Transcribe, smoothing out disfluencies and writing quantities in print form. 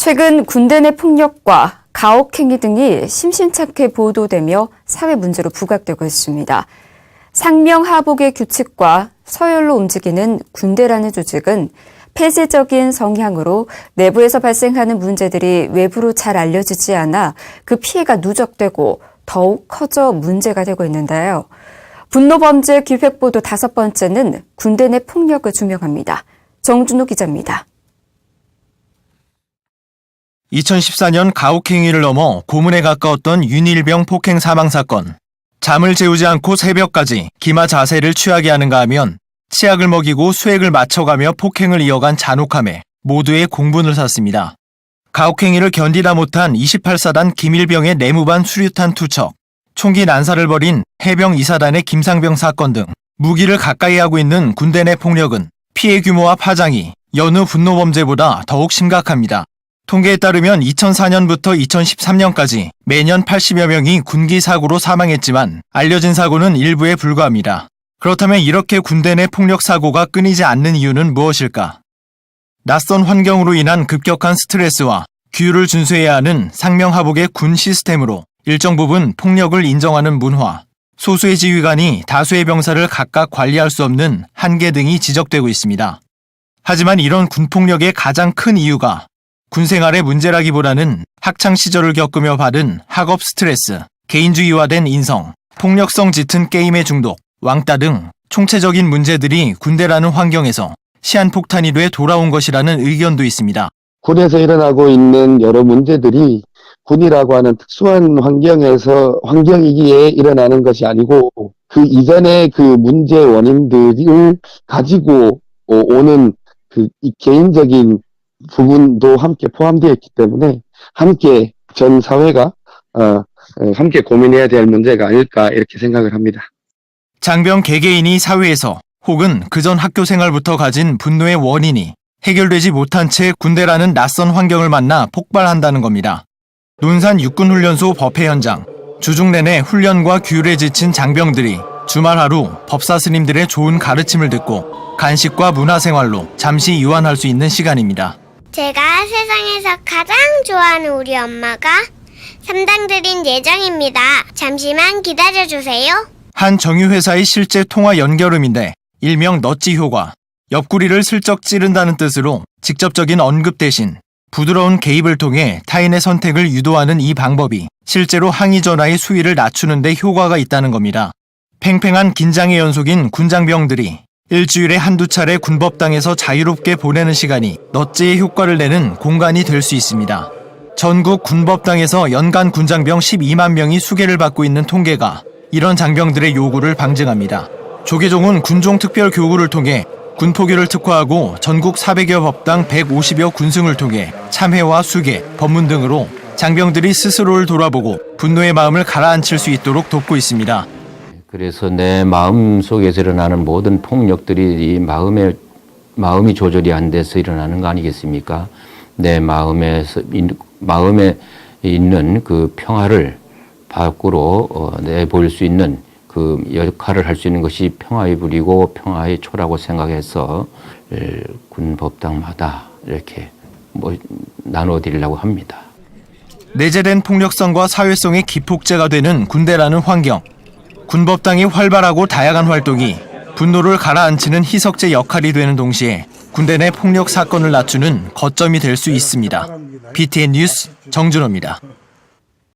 최근 군대 내 폭력과 가혹행위 등이 심심찮게 보도되며 사회 문제로 부각되고 있습니다. 상명하복의 규칙과 서열로 움직이는 군대라는 조직은 폐쇄적인 성향으로 내부에서 발생하는 문제들이 외부로 잘 알려지지 않아 그 피해가 누적되고 더욱 커져 문제가 되고 있는데요. 분노범죄 기획보도 5번째는 군대 내 폭력을 규명합니다. 정준호 기자입니다. 2014년 가혹행위를 넘어 고문에 가까웠던 윤일병 폭행 사망 사건. 잠을 재우지 않고 새벽까지 기마 자세를 취하게 하는가 하면 치약을 먹이고 수액을 맞춰가며 폭행을 이어간 잔혹함에 모두의 공분을 샀습니다. 가혹행위를 견디다 못한 28사단 김일병의 내무반 수류탄 투척, 총기 난사를 벌인 해병 2사단의 김상병 사건 등 무기를 가까이 하고 있는 군대 내 폭력은 피해 규모와 파장이 여느 분노범죄보다 더욱 심각합니다. 통계에 따르면 2004년부터 2013년까지 매년 80여 명이 군기 사고로 사망했지만 알려진 사고는 일부에 불과합니다. 그렇다면 이렇게 군대 내 폭력 사고가 끊이지 않는 이유는 무엇일까? 낯선 환경으로 인한 급격한 스트레스와 규율을 준수해야 하는 상명하복의 군 시스템으로 일정 부분 폭력을 인정하는 문화, 소수의 지휘관이 다수의 병사를 각각 관리할 수 없는 한계 등이 지적되고 있습니다. 하지만 이런 군폭력의 가장 큰 이유가 군 생활의 문제라기보다는 학창 시절을 겪으며 받은 학업 스트레스, 개인주의화된 인성, 폭력성 짙은 게임의 중독, 왕따 등 총체적인 문제들이 군대라는 환경에서 시한폭탄이 돼 돌아온 것이라는 의견도 있습니다. 군에서 일어나고 있는 여러 문제들이 군이라고 하는 특수한 환경이기에 일어나는 것이 아니고 그 이전의 그 문제 원인들을 가지고 오는 이 개인적인 부분도 함께 포함되어 있기 때문에 함께 전 사회가 함께 고민해야 될 문제가 아닐까 이렇게 생각을 합니다. 장병 개개인이 사회에서 혹은 그전 학교 생활부터 가진 분노의 원인이 해결되지 못한 채 군대라는 낯선 환경을 만나 폭발한다는 겁니다. 논산 육군훈련소 법회 현장, 주중 내내 훈련과 규율에 지친 장병들이 주말 하루 법사 스님들의 좋은 가르침을 듣고 간식과 문화생활로 잠시 이완할 수 있는 시간입니다. 제가 세상에서 가장 좋아하는 우리 엄마가 삼당드린 예정입니다. 잠시만 기다려주세요. 한 정유회사의 실제 통화 연결음인데 일명 넛지 효과, 옆구리를 슬쩍 찌른다는 뜻으로 직접적인 언급 대신 부드러운 개입을 통해 타인의 선택을 유도하는 이 방법이 실제로 항의 전화의 수위를 낮추는 데 효과가 있다는 겁니다. 팽팽한 긴장의 연속인 군장병들이 일주일에 한두 차례 군법당에서 자유롭게 보내는 시간이 넛지의 효과를 내는 공간이 될 수 있습니다. 전국 군법당에서 연간 군장병 12만 명이 수계를 받고 있는 통계가 이런 장병들의 요구를 방증합니다. 조계종은 군종특별교구를 통해 군포교를 특화하고 전국 400여 법당 150여 군승을 통해 참회와 수계, 법문 등으로 장병들이 스스로를 돌아보고 분노의 마음을 가라앉힐 수 있도록 돕고 있습니다. 그래서 내 마음 속에서 일어나는 모든 폭력들이 이 마음이 조절이 안 돼서 일어나는 거 아니겠습니까? 내 마음에 있는 그 평화를 밖으로 내보일 수 있는 그 역할을 할 수 있는 것이 평화의 불이고 평화의 초라고 생각해서 군 법당마다 이렇게 나눠드리려고 합니다. 내재된 폭력성과 사회성의 기폭제가 되는 군대라는 환경. 군법당이 활발하고 다양한 활동이 분노를 가라앉히는 희석제 역할이 되는 동시에 군대 내 폭력 사건을 낮추는 거점이 될 수 있습니다. BTN 뉴스 정준호입니다.